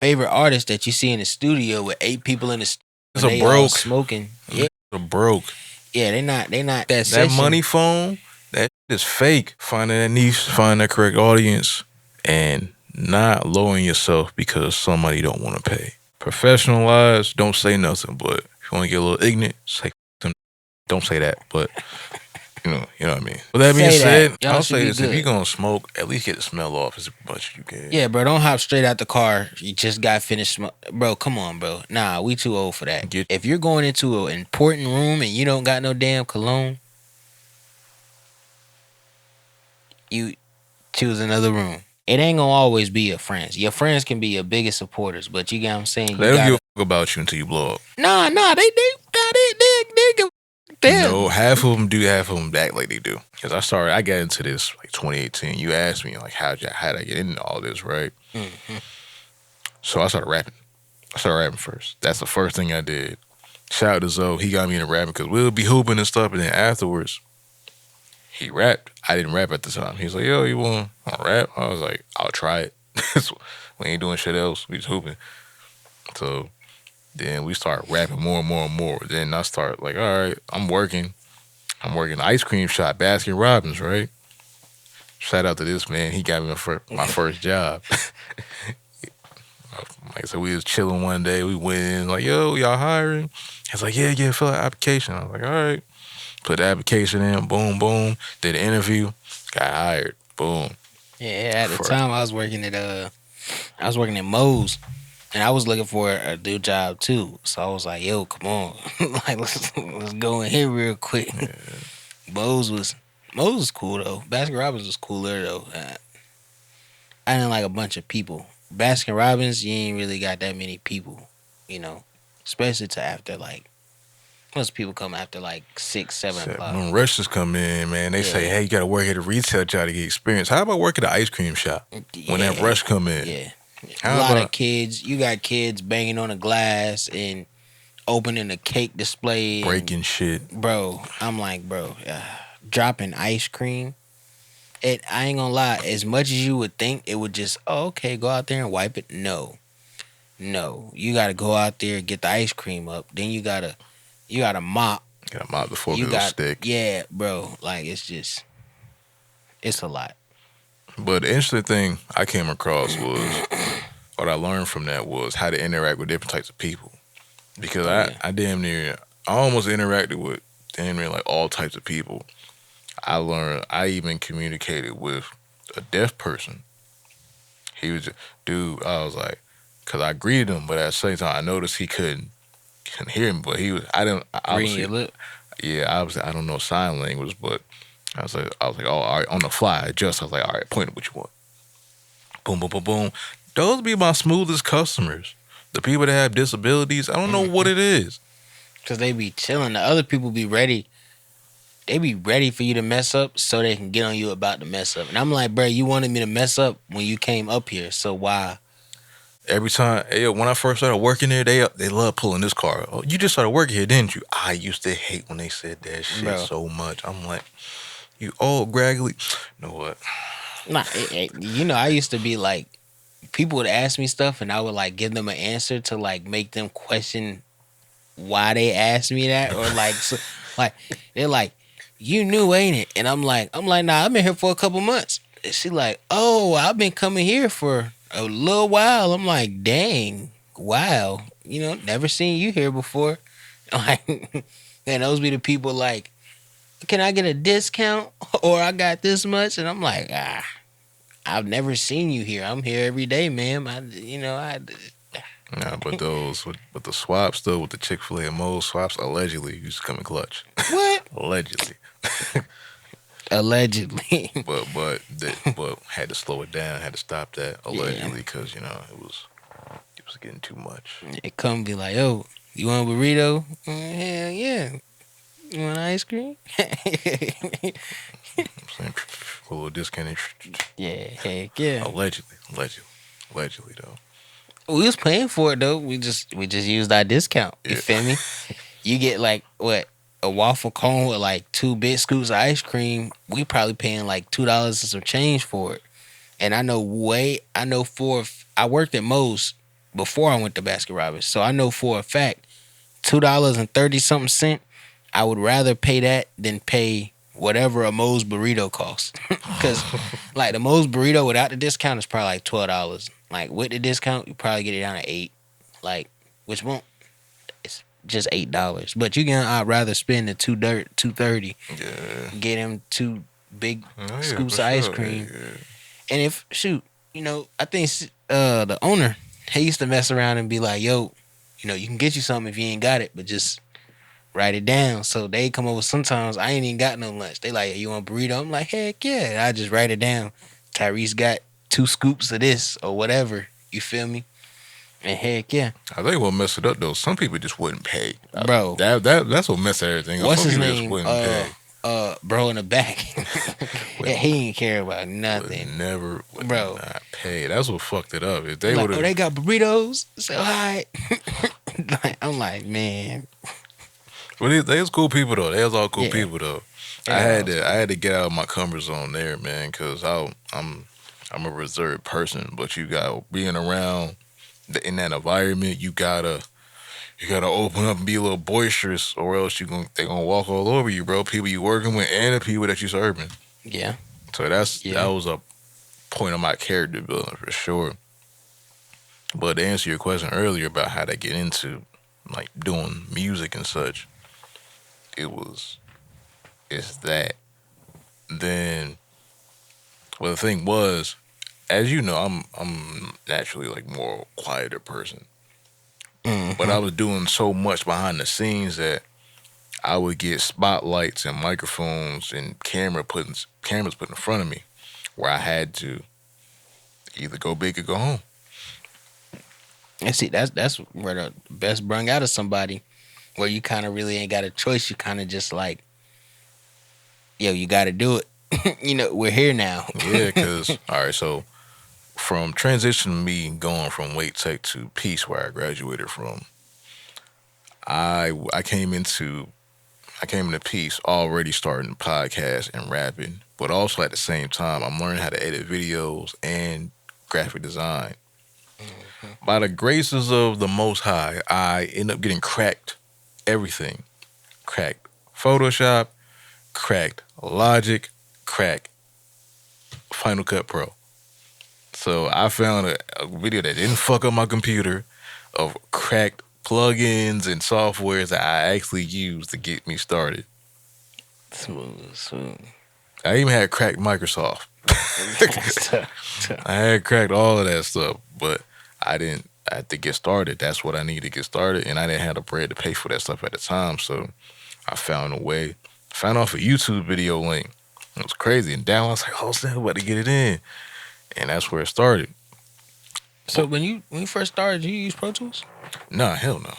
favorite artist that you see in the studio with 8 people in the studio It's and a they all broke. smoking. Yeah, It's a broke. yeah, they not that That session. money phone, that is fake. Finding that niche, finding that correct audience, and not lowering yourself because somebody don't want to pay. Professionalize, don't say nothing. But if you want to get a little ignorant, say them. Don't say that. But you know what I mean. With that being Say that said, y'all I'll should say be this: if you're good. gonna smoke, at least get the smell off as much as you can. Yeah, bro, don't hop straight out the car. You just got finished bro, come on, bro. Nah, we too old for that. Get If you're going into an important room and you don't got no damn cologne, you choose another room. It ain't gonna always be your friends. Your friends can be your biggest supporters, but you get what I'm saying. they You don't give gotta. a fuck about you until you blow up. Nah, they No, half of them do, half of them act like they do. Because I got into this like 2018. You asked me like, how'd I get into all this, right? Mm-hmm. So I started rapping. I started rapping first. That's the first thing I did. Shout out to Zoe. He got me into rapping because we'll be hooping and stuff, and then afterwards, he rapped. I didn't rap at the time. He's like, "Yo, you want to rap?" I was like, "I'll try it." We ain't doing shit else. We just hooping. So then we start rapping more and more and more. Then I start like, all right, I'm working. I'm working the ice cream shop, Baskin Robbins, right? Shout out to this man. He got me my first job. Like I said, we was chilling one day. We went in like, yo, y'all hiring? He's like, yeah, fill out the application. I was like, all right. Put the application in, boom, boom. Did the interview, got hired, boom. Yeah, at the First, time I was working at Moe's and I was looking for a new job too. So I was like, yo, come on. Like let's go in here real quick. Moe's was cool though. Baskin Robbins was cooler though. I didn't like a bunch of people. Baskin Robbins, you ain't really got that many people, you know. Especially to after like most people come after like 6, 7 o'clock. when rushers come in, man, they say, Yeah. hey, you got to work at a retail job to get experience. How about work at an ice cream shop when that Yeah. rush come in? Yeah. A How lot about of kids. You got kids banging on the glass and opening a cake display. breaking shit? Bro, I'm like, bro, dropping ice cream. I ain't gonna lie. As much as you would think, it would just, oh, okay, go out there and wipe it. No, you gotta go out there and get the ice cream up. Then you gotta mop. Got a mop before You it got stick. yeah, bro. Like it's a lot. But the interesting thing I came across was what I learned from that was how to interact with different types of people. Because Oh yeah. I almost interacted with damn near like all types of people. I even communicated with a deaf person. He was just, dude, I was like, because I greeted him, but at the same time, I noticed he couldn't hear me. But he was, I didn't, Reading your obviously, lip. yeah, obviously, I don't know sign language, but I was like, oh, all right, on the fly, I adjust. I was like, all right, point at what you want. Boom, boom, boom, boom. Those be my smoothest customers. The people that have disabilities, I don't know what it is. Cause they be chilling. The other people be ready. They be ready for you to mess up so they can get on you about the mess up. And I'm like, bro, you wanted me to mess up when you came up here. So why? Every time, when I first started working there, they love pulling this car. Oh, you just started working here, didn't you? I used to hate when they said that shit Bro. so much. I'm like, you old graggly. You know what? Nah, you know, I used to be like, people would ask me stuff and I would like give them an answer to like make them question why they asked me that or like, like they're like, you knew, ain't it? And I'm like, nah, I've been here for a couple months. And she like, oh, I've been coming here for a little while. I'm like, dang, wow, you know, never seen you here before. Like, and those be the people like, can I get a discount or I got this much? And I'm like, I've never seen you here. I'm here every day, ma'am. Nah, but but the swaps though, with the Chick-fil-A and Moe's swaps, allegedly used to come in clutch. What? Allegedly. Allegedly. but had to slow it down, had to stop that allegedly because it was getting too much. It come be like, yo, you want a burrito? Hell yeah. You want ice cream? I'm saying a little discounted. Yeah, heck yeah. Allegedly though. We was paying for it though. We just used our discount. You Yeah. feel me? You get like what? A waffle cone with like 2 big scoops of ice cream. We probably paying like $2 and some change for it. And I know I worked at Moe's before I went to Baskin Robbins. So I know for a fact $2.30 something. I would rather pay that than pay whatever a Moe's burrito costs. Cause like the Moe's burrito without the discount is probably like $12. Like with the discount, you probably get it down to 8. Like which won't it's just $8. But you can I'd rather spend the 230, Yeah. get him 2 big Oh, yeah, scoops for of ice sure. cream. Yeah. And if shoot, I think the owner he used to mess around and be like, "Yo, you can get you something if you ain't got it, but just write it down." So they come over sometimes. I ain't even got no lunch. They like, "You want a burrito?" I'm like, "Heck yeah!" And I just write it down. Tyrese got 2 scoops of this or whatever. You feel me? And heck yeah, I think what messed it up though, some people just wouldn't pay. bro. That's what messed everything up. What's Some his people just name? wouldn't pay. Bro in the back. Would- He ain't care about would nothing, never would bro. not pay. That's what fucked it up. If they Like, would have, they got burritos. So hi. I'm like, man. well, they was cool people though. They was all cool Yeah. people though. Yeah, I had to get out of my comfort zone there, man, because I'm a reserved person. But you got being around in that environment, you gotta open up and be a little boisterous, or else they gonna walk all over you, bro. People you working with and the people that you serving. Yeah. So that was a point of my character building for sure. But to answer your question earlier about how to get into like doing music and such, it's that. Then, well, the thing was, as you know, I'm naturally like more quieter person, but I was doing so much behind the scenes that I would get spotlights and microphones and cameras put in front of me, where I had to either go big or go home. And see, that's where the best brung out of somebody, where you kind of really ain't got a choice. You kind of just like, yo, you got to do it. We're here now. Yeah, because all right, so from transitioning me going from Wait Tech to Peace, where I graduated from, I came into Peace already starting podcast and rapping, but also at the same time I'm learning how to edit videos and graphic design. By the graces of the Most High, I end up getting cracked everything. Cracked Photoshop, cracked Logic, cracked Final Cut Pro. So I found a video that didn't fuck up my computer of cracked plugins and softwares that I actually used to get me started. Smooth. I even had cracked Microsoft. I had cracked all of that stuff, but I had to get started. That's what I needed to get started, and I didn't have the bread to pay for that stuff at the time. So I found a way. Found off a YouTube video link. It was crazy, and down I was like, "Oh snap, I'm about to get it in," and that's where it started. So when you first started, you use Pro Tools? Nah, hell no.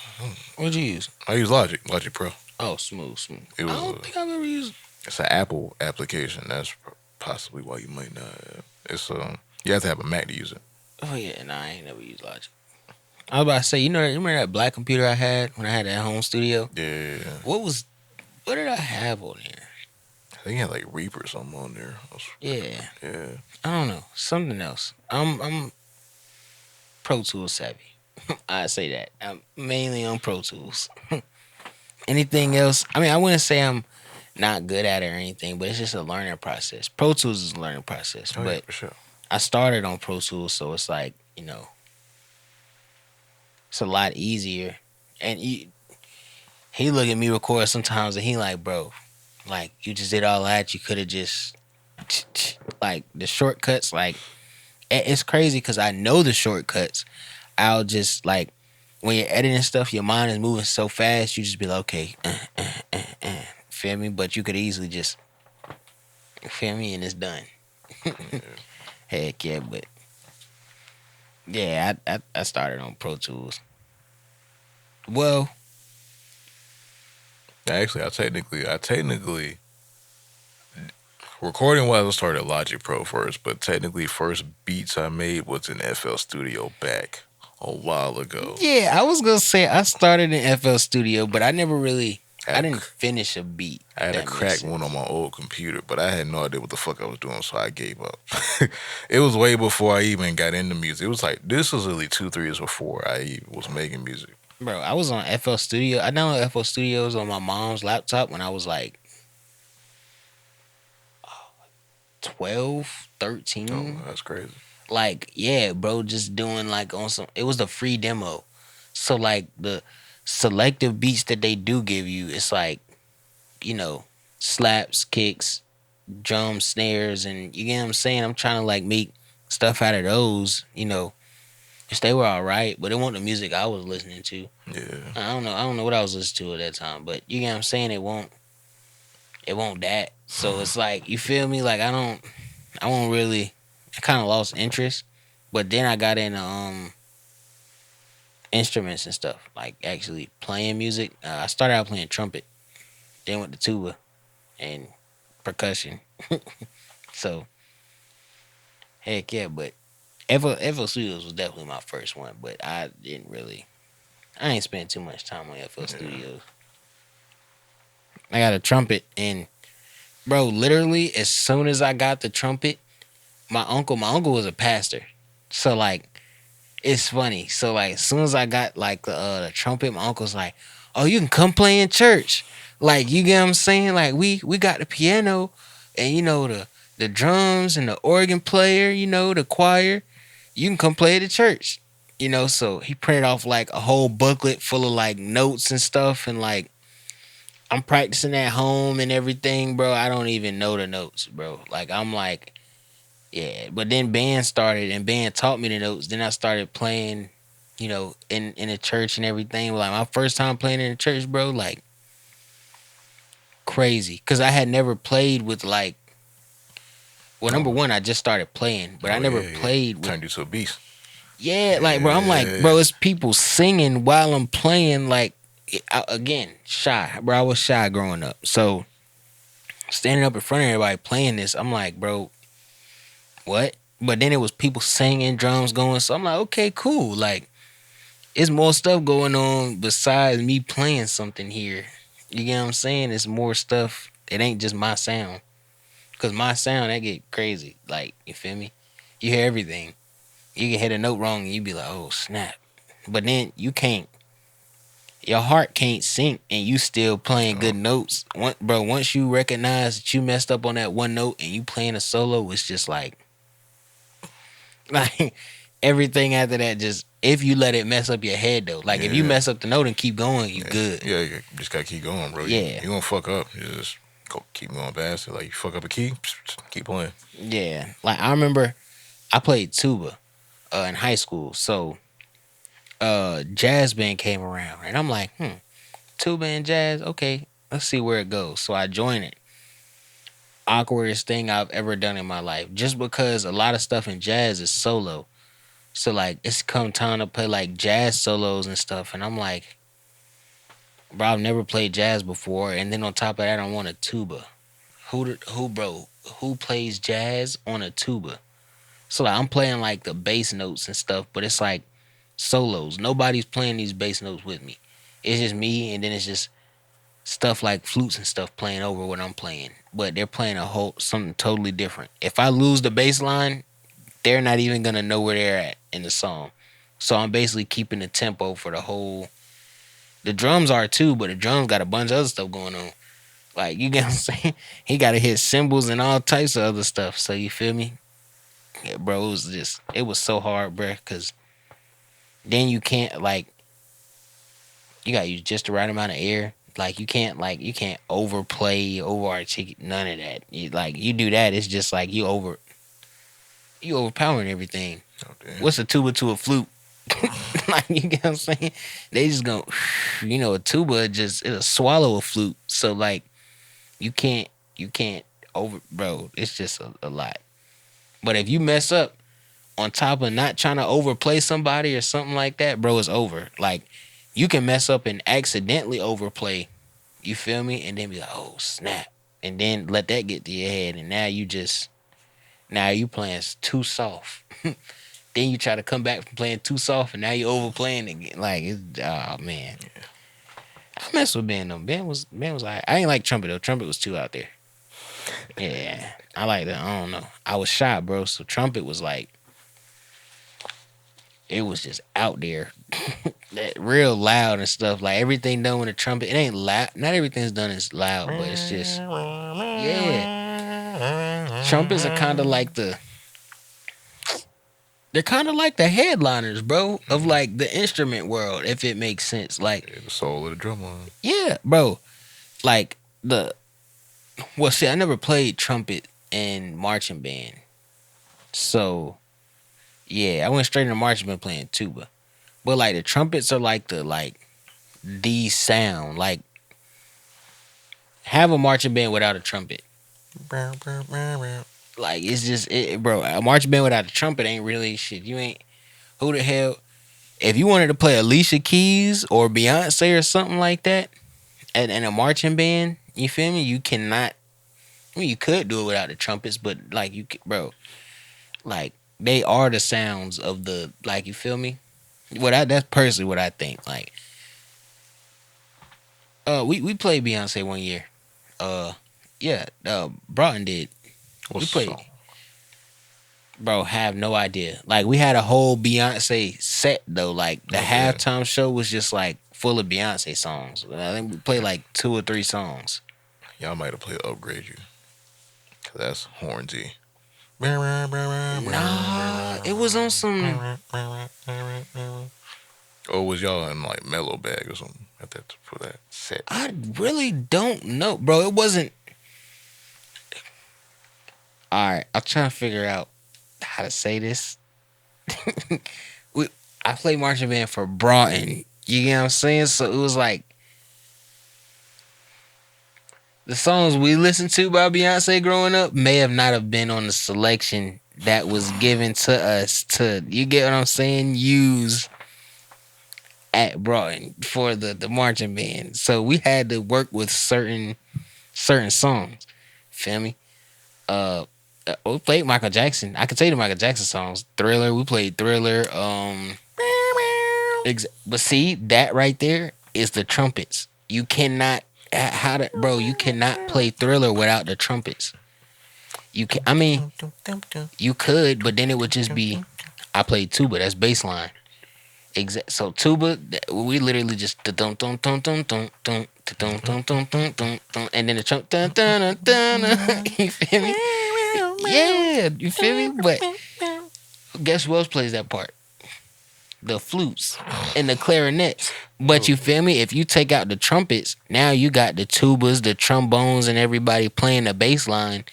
What'd you use? I use Logic Pro. Oh, smooth. It was I don't think I've ever used. it's an Apple application. That's possibly why you might not have. It's you have to have a Mac to use it. Oh yeah, nah, I ain't never used Logic. I was about to say, you remember that black computer I had when I had that home studio? Yeah, What did I have on there? I think you had like Reaper or something on there. Yeah, Yeah. I don't know, something else. I'm Pro Tools savvy. I say that. I'm mainly on Pro Tools. Anything else? I mean, I wouldn't say I'm not good at it or anything, but it's just a learning process. Pro Tools is a learning process, Oh, but yeah, for sure. I started on Pro Tools, so it's like, it's a lot easier. And he look at me record sometimes, and he like, bro, like you just did all that. You could have just like the shortcuts. Like it's crazy because I know the shortcuts. I'll just like when you're editing stuff, your mind is moving so fast. You just be like, okay, feel me? But you could easily just feel me, and it's done. Heck yeah, but yeah, I started on Pro Tools. Well, Actually, I technically recording wise, I started Logic Pro first, but technically, first beats I made was in FL Studio back a while ago. yeah, I was gonna say I started in FL Studio, but I never really I I had a, didn't finish a beat. I If had a that makes cracked one on sense. my old computer, but I had no idea what the fuck I was doing, so I gave up. It was way before I even got into music. It was like this was really 2, 3 years before I even was making music. Bro, I was on FL Studio. I downloaded FL Studios on my mom's laptop when I was like 12, Oh, 13. that's crazy. Like, yeah, bro, just doing like on some, it was the free demo. So, like, the selective beats that they do give you, it's like, you know, slaps, kicks, drums, snares, and you get what I'm saying? I'm trying to like make stuff out of those, which they were all right, but it wasn't the music I was listening to. Yeah. I don't know what I was listening to at that time, but you get what I'm saying? It won't that. So it's like, you feel me? Like I won't really, I kind of lost interest, but then I got into instruments and stuff, like actually playing music. I started out playing trumpet, then went to tuba and percussion. So heck yeah, but FL Studios was definitely my first one, but I ain't spent too much time on FL Yeah. Studios. I got a trumpet, and bro, literally as soon as I got the trumpet, my uncle was a pastor, so like it's funny. So like as soon as I got like the trumpet, my uncle's like, "Oh, you can come play in church." Like you get what I'm saying? Like we got the piano, and the drums and the organ player, the choir. You can come play at the church. So he printed off like a whole booklet full of like notes and stuff, and like I'm practicing at home and everything, bro. I don't even know the notes, bro. Like I'm like, yeah. But then band started, and band taught me the notes. Then I started playing, in the church and everything. Like my first time playing in the church, bro, like crazy, cause I had never played with like. Well, number Oh, one, I just started playing, but I oh never yeah, yeah. played with. Turned you to a beast. Yeah, like bro, I'm like, Yeah. bro, it's people singing while I'm playing. Like, again, shy, bro. I was shy growing up, so standing up in front of everybody playing this, I'm like, bro, what? But then it was people singing, drums going. So I'm like, okay, cool. Like, it's more stuff going on besides me playing something here. You get what I'm saying? It's more stuff. It ain't just my sound. Cause my sound that get crazy. Like, you feel me? You hear everything. You can hit a note wrong and you be like, oh snap. But then you can't. Your heart can't sink and you still playing Oh, good notes. Once you recognize that you messed up on that one note and you playing a solo, it's just like like everything after that just if you let it mess up your head though. Like if you yeah. mess up the note and keep going, you Yeah. good. Yeah. You just gotta keep going, bro. You Yeah. you gonna fuck up. You just keep going past it. Like you fuck up a key, keep playing. Yeah. Like I remember I played tuba in high school. So jazz band came around and I'm like, tuba and jazz, okay, let's see where it goes. So I joined it. Awkwardest thing I've ever done in my life. Just because a lot of stuff in jazz is solo. So like it's come time to play like jazz solos and stuff. And I'm like, bro, I've never played jazz before. And then on top of that, I want a tuba. Who plays jazz on a tuba? So like I'm playing like the bass notes and stuff, but it's like solos. Nobody's playing these bass notes with me. It's just me, and then it's just stuff like flutes and stuff playing over what I'm playing. But they're playing a whole something totally different. If I lose the bass line, they're not even gonna know where they're at in the song. So I'm basically keeping the tempo for the whole. The drums are too, but the drums got a bunch of other stuff going on. Like you get what I'm saying? He got to hit cymbals and all types of other stuff. So you feel me? Yeah, bro, it was so hard, bro. Cause then you can't like you got to use just the right amount of air. You can't overplay, over articulate, none of that. You do that, it's just like you overpowering everything. Oh damn. What's a tuba to a flute? Like you get what I'm saying? They just go, a tuba it'll swallow a flute. So like you can't bro. It's just a lot. But if you mess up on top of not trying to overplay somebody or something like that, bro, it's over. Like you can mess up and accidentally overplay. You feel me? And then be like, oh snap, and then let that get to your head, and now you playing too soft. Then you try to come back from playing too soft, and now you overplaying again. Like, oh man, I mess with Ben though. Ben was like I ain't like trumpet though. Trumpet was too out there. Yeah, I like that. I don't know. I was shy, bro. So trumpet was like it was just out there, that real loud and stuff. Like everything done with a trumpet, it ain't loud. Not everything's done as loud, but it's just yeah. Trumpets are kind of like they're kind of like the headliners, bro, of like the instrument world, if it makes sense. Like Yeah, the soul of the drum line. yeah, bro. Like the well, see, I never played trumpet in marching band, so yeah, I went straight into marching band playing tuba. But like the trumpets are like the sound. Like have a marching band without a trumpet. Like it's just bro. A marching band without a trumpet ain't really shit. You ain't who the hell. If you wanted to play Alicia Keys or Beyonce or something like that, and in a marching band, you feel me? You cannot. I mean, you could do it without the trumpets, but like bro, like they are the sounds of the like. You feel me? That's personally what I think. Like, we played Beyonce one year. Uh, yeah, Broughton did. We What's the played. song? Bro, have no idea. Like we had a whole Beyonce set though. Like the Okay. halftime show was just like full of Beyonce songs. I think we played like 2 or 3 songs. Y'all might have played Upgrade You. Cause that's hornsy. Nah, it was on some. Or was y'all in like Mellow Bag or something at that for that set? I really don't know, bro. It wasn't. All right, I'm trying to figure out how to say this. we, I played marching band for Broughton. You get what I'm saying? So it was like the songs we listened to by Beyonce growing up may have not have been on the selection that was given to us to, you get what I'm saying, use at Broughton for the marching band. So we had to work with certain songs. Feel me? We played Michael Jackson. I could tell you the Michael Jackson songs. Thriller, we played Thriller. But see, that right there is the trumpets. You cannot bro, you cannot play Thriller without the trumpets. You can I mean, you could, but then it would just be I played tuba, that's bass line. So tuba, we literally just dun dun dun dun dun dun dun dun dun dun dun dun, and then the trump dun dun dun dun. You feel me? Yeah, you feel me? But guess who else plays that part? The flutes and the clarinets. But you feel me? If you take out the trumpets, now you got the tubas, the trombones, and everybody playing the bass line.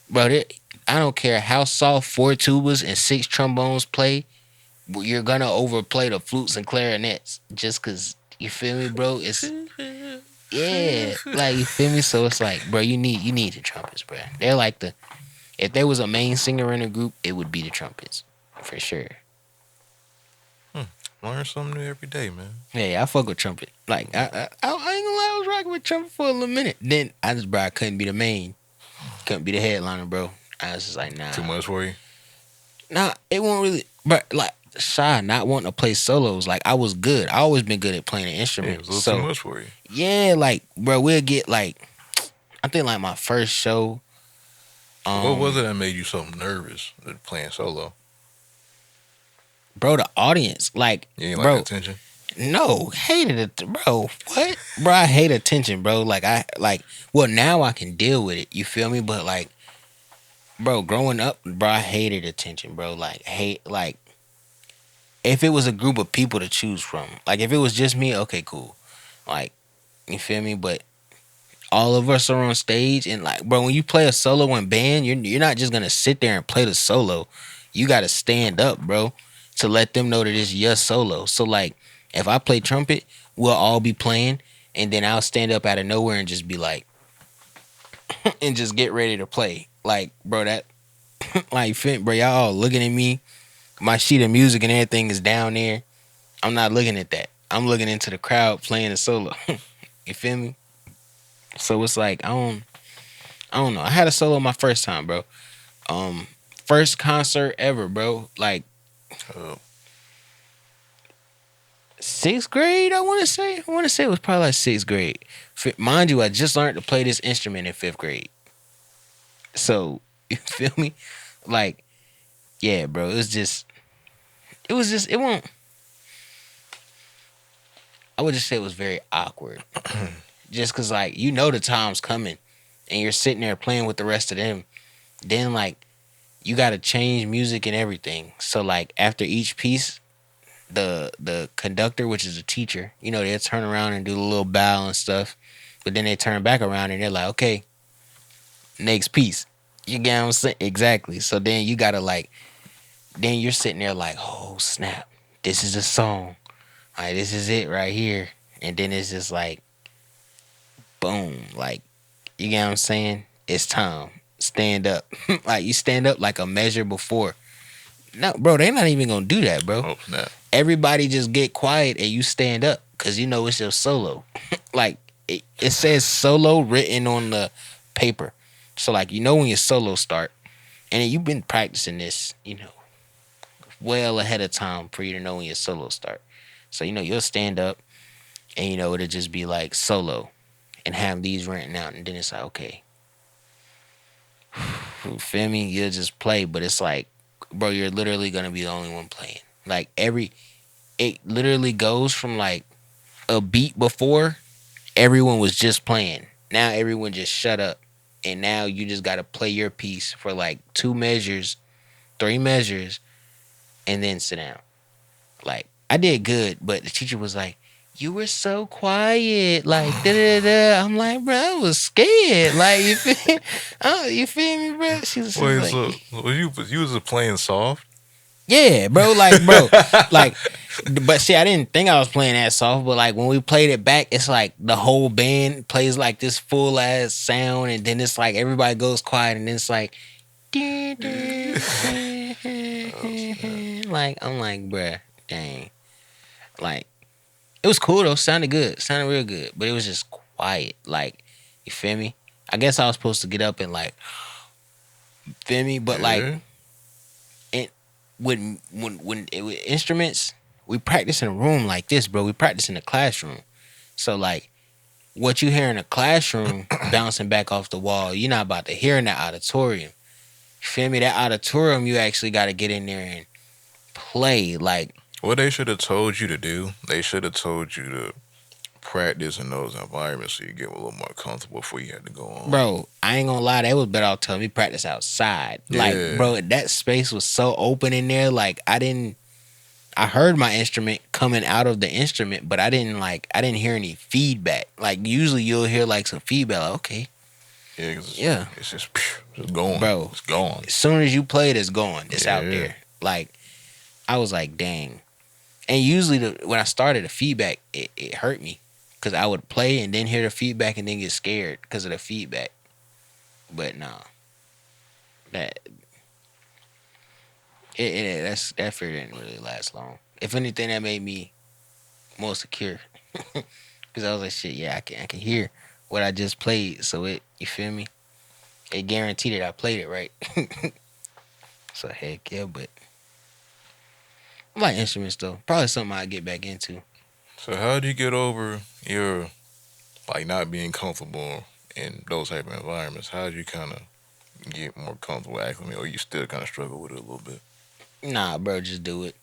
Bro, I don't care how soft 4 tubas and 6 trombones play, you're gonna overplay the flutes and clarinets just cause you feel me, bro. It's yeah, like you feel me. So it's like, bro, you need the trumpets, bro. They're like if there was a main singer in a group, it would be the trumpets for sure. Learn something new every day, man. Yeah, I fuck with trumpet. Like I ain't gonna lie, I was rocking with trumpet for a little minute. Then I couldn't be the main, couldn't be the headliner, bro. I was just like, nah. Too much for you? Nah, it won't really. But like shy, not wanting to play solos. Like I was good. I always been good at playing an Yeah, instrument. it was a little So too much for you. yeah, like bro, we'll get like I think like my first show. What was it that made you so nervous playing solo? Bro? The audience, like, You ain't like bro, attention? no, hated it, bro. What, bro? I hate attention, bro. Like well, now I can deal with it. You feel me? But like, bro, growing up, bro, I hated attention, bro. Like if it was a group of people to choose from, like if it was just me, okay, cool. Like, you feel me? But all of us are on stage, and like, bro, when you play a solo in band, you're not just gonna sit there and play the solo. You gotta stand up, bro, to let them know that it's your solo. So like, if I play trumpet, we'll all be playing, and then I'll stand up out of nowhere and just be like, and just get ready to play. Like, bro, that like, bro, y'all all looking at me. My sheet of music and everything is down there. I'm not looking at that. I'm looking into the crowd playing a solo. You feel me? So it's like I don't know. I had a solo my first time, bro. First concert ever, bro. Like Uh, sixth grade. I want to say. I want to say it was probably like sixth grade. Mind you, I just learned to play this instrument in fifth grade. So you feel me? Like, yeah, bro. It was just. It won't. I would just say it was very awkward. Just cause like the time's coming, and you're sitting there playing with the rest of them. Then like you got to change music and everything. So like after each piece, the conductor, which is a teacher, they'll turn around and do a little bow and stuff. But then they turn back around and they're like, okay, next piece. You get what I'm saying? Exactly. So then you gotta like, then you're sitting there like, oh snap, this is the song. All right, this is it right here. And then it's just like, boom, like, you get what I'm saying? It's time. Stand up. Like you stand up like a measure before. No, bro, they not even gonna do that, bro. Oh snap! Everybody just get quiet and you stand up because it's your solo. Like it says solo written on the paper. So like when your solo start, and you've been practicing this, well ahead of time for you to know when your solo start. So you'll stand up and it'll just be like solo and have these written out, and then it's like okay, you feel me? You'll just play, but it's like, bro, you're literally gonna be the only one playing. Like it literally goes from like a beat before everyone was just playing. Now everyone just shut up. And now you just gotta play your piece for like 2 measures, 3 measures, and then sit down. Like I did good, but the teacher was like, "You were so quiet." Like da da da. I'm like, bro, I was scared. Like you feel, you feel me, bro? She was Wait, like, so you was playing soft? yeah, bro. Like, bro, like, but see, I didn't think I was playing that soft, but like when we played it back, it's like the whole band plays like this full ass sound, and then it's like everybody goes quiet, and then it's like, like I'm like, bruh, dang, like it was cool though, sounded good, sounded real good, but it was just quiet, like you feel me? I guess I was supposed to get up and like, feel me, but like Yeah. it when it, with instruments, we practice in a room like this, bro. We practice in the classroom. So like what you hear in a classroom bouncing back off the wall, you're not about to hear in that auditorium. You feel me? That auditorium, you actually got to get in there and play. Like, What they should have told you to do, they should have told you to practice in those environments so you get a little more comfortable before you had to go on. bro, I ain't gonna lie, that was better off telling me practice outside. Like, Yeah. bro, that space was so open in there. Like, I heard my instrument coming out of the instrument, but I didn't hear any feedback. Like usually you'll hear like some feedback. Like, okay, Yeah, 'cause yeah, it's just it's going. bro. It's gone. As soon as you play it, it's gone. It's out Yeah. there. Like I was like, dang. And usually when I started the feedback, it hurt me because I would play and then hear the feedback and then get scared because of the feedback. But nah, that that fear didn't really last long. If anything, that made me more secure because I was like, shit, yeah, I can hear what I just played. So you feel me? It guaranteed that I played it right. So heck yeah, but I like instruments though. Probably something I get back into. So how do you get over your like not being comfortable in those type of environments? How do you kind of get more comfortable acclimating, or you still kind of struggle with it a little bit? Nah, bro, just do it.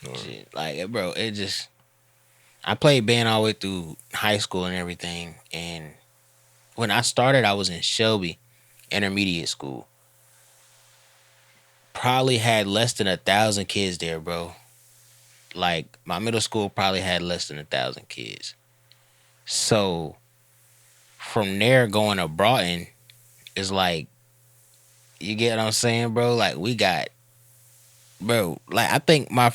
Or, Shit, like, bro, it just. I played band all the way through high school and everything, and when I started, I was in Shelby Intermediate School. Probably had less than 1,000 kids there, bro. Like my middle school probably had less than 1,000 kids. So from there going to Broughton is like, you get what I'm saying, bro? Like we got, bro. Like I think my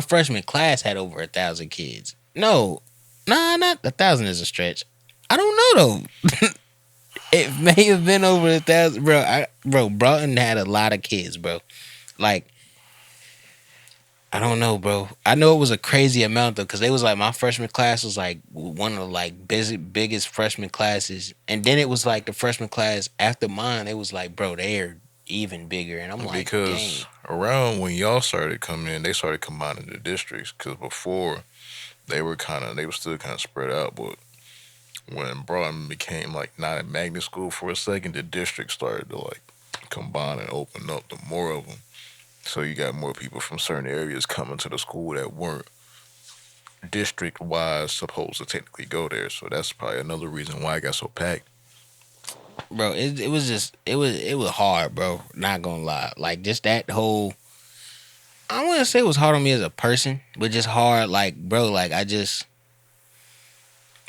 freshman class had over 1,000 kids. No, nah, not 1,000 is a stretch. I don't know though. It may have been over 1,000, bro. Bro, Broughton had a lot of kids, bro. Like I don't know, bro. I know it was a crazy amount though, because they was like my freshman class was like one of the like biggest freshman classes, and then it was like the freshman class after mine. It was like, bro, they're even bigger, and I'm like, dang, because around when y'all started coming in, they started combining the districts. Because before they were still kind of spread out. But when Broughton became like not a magnet school for a second, the district started to like combine and open up to more of them. So you got more people from certain areas coming to the school that weren't district wise supposed to technically go there. So that's probably another reason why it got so packed. bro. It was just it was hard, bro. Not gonna lie, like just that whole. I wouldn't say it was hard on me as a person, but just hard, like bro. Like I just,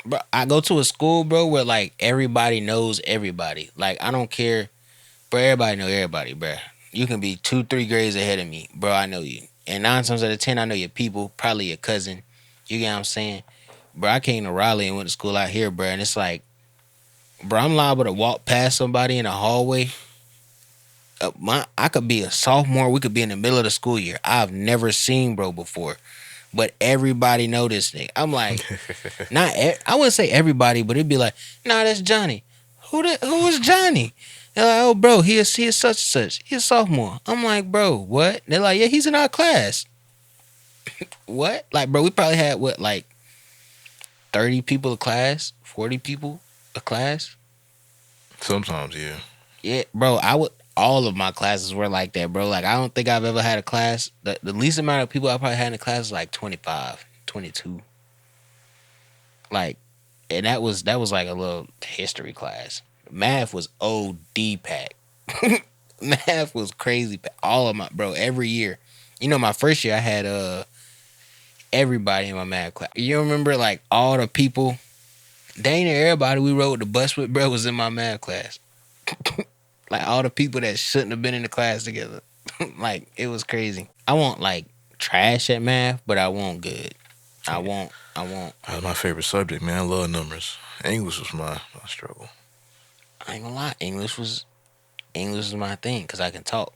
bro. I go to a school, bro, where like everybody knows everybody. Like I don't care, bro. Everybody know everybody, bro. You can be 2, 3 grades ahead of me, bro. I know you, and 9 times out of 10, I know your people, probably your cousin. You get what I'm saying, bro? I came to Raleigh and went to school out here, bro, and it's like, bro, I'm liable to walk past somebody in a hallway. I could be a sophomore. We could be in the middle of the school year. I've never seen bro before, but everybody know this nigga. I'm like, I wouldn't say everybody, but it'd be like, nah, that's Johnny. Who is Johnny? They're like, oh, bro, he is such and such. He's a sophomore. I'm like, bro, what? They're like, yeah, he's in our class. What? Like, bro, we probably had what, like 30 people a class, 40 people a class. Sometimes, yeah. Yeah, bro, I would. All of my classes were like that, bro. Like, I don't think I've ever had a class. The least amount of people I probably had in a class was like 25, 22. Like, and that was like a little history class. Math was OD pack. Math was crazy. All of my, bro, every year. You know, my first year I had everybody in my math class. You remember like all the people? Dang near everybody we rode the bus with, bro, was in my math class. Like all the people that shouldn't have been in the class together. Like it was crazy. I won't like trash at math, but I won't good. I Yeah. won't. I won't. That was my favorite subject, man. I love numbers. English was my struggle. I ain't gonna lie. English is my thing because I can talk.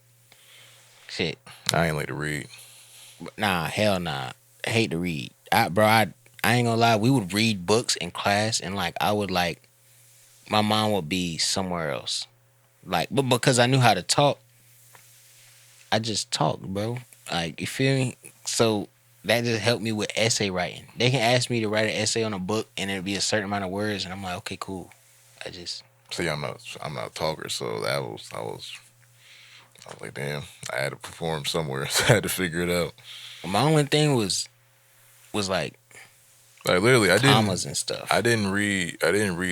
Shit. I ain't like to read. Nah, hell nah. I hate to read. I ain't gonna lie. We would read books in class, and like I would like my mind would be somewhere else. Like, but because I knew how to talk, I just talked, bro. Like, you feel me? So that just helped me with essay writing. They can ask me to write an essay on a book, and it'll be a certain amount of words, and I'm like, okay, cool. I just See, I'm not a talker, so I was like, damn, I had to perform somewhere, so I had to figure it out. my only thing was like Like literally, commas and stuff. I didn't read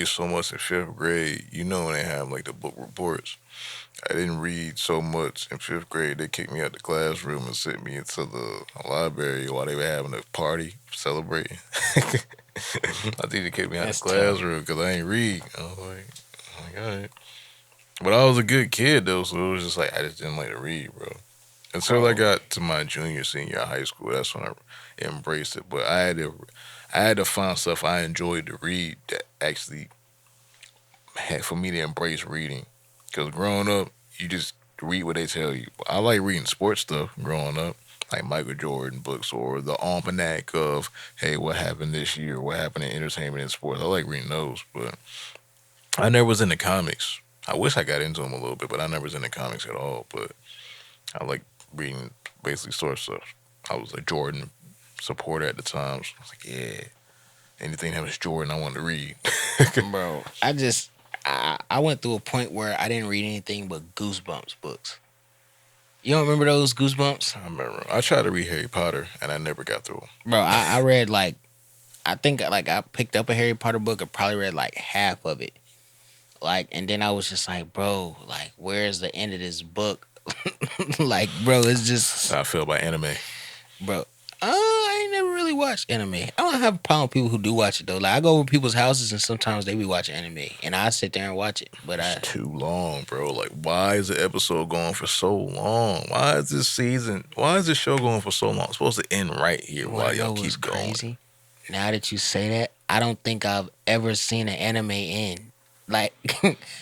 so much in fifth grade. You know when they have like the book reports. I didn't read so much in fifth grade. They kicked me out the classroom and sent me into the library while they were having a party celebrating. I think they kicked me out the That's tough. classroom because I ain't read. I was like, all right. But I was a good kid though, so it was just like I just didn't like to read, bro. Until I Bro, got to my junior, senior high school, that's when I embraced it. But I had to find stuff I enjoyed to read that actually had for me to embrace reading. Because growing up, you just read what they tell you. I like reading sports stuff growing up, like Michael Jordan books or the almanac of, hey, what happened this year? What happened in entertainment and sports? I like reading those, but I never was into comics. I wish I got into them a little bit, but I never was into comics at all. But I like reading basically sports stuff. I was a Jordan supporter at the time. So I was like, yeah, anything that was Jordan, I wanted to read. bro, I went through a point where I didn't read anything but Goosebumps books. You don't remember those Goosebumps? I remember I tried to read Harry Potter and I never got through 'em. Bro, I read like I think like I picked up a Harry Potter book and probably read like half of it. Like, and then I was just like, bro, like, where's the end of this book? Like, bro, it's That's just, how I feel about anime. bro. I ain't never really watched anime. I don't have a problem with people who do watch it though. Like, I go over people's houses and sometimes they be watching anime, and I sit there and watch it. But It's too long, bro. Like, why is the episode going for so long? Why is this show going for so long? It's supposed to end right here. you Why want to y'all know what's keep going? crazy? Now that you say that, I don't think I've ever seen an anime end. Like,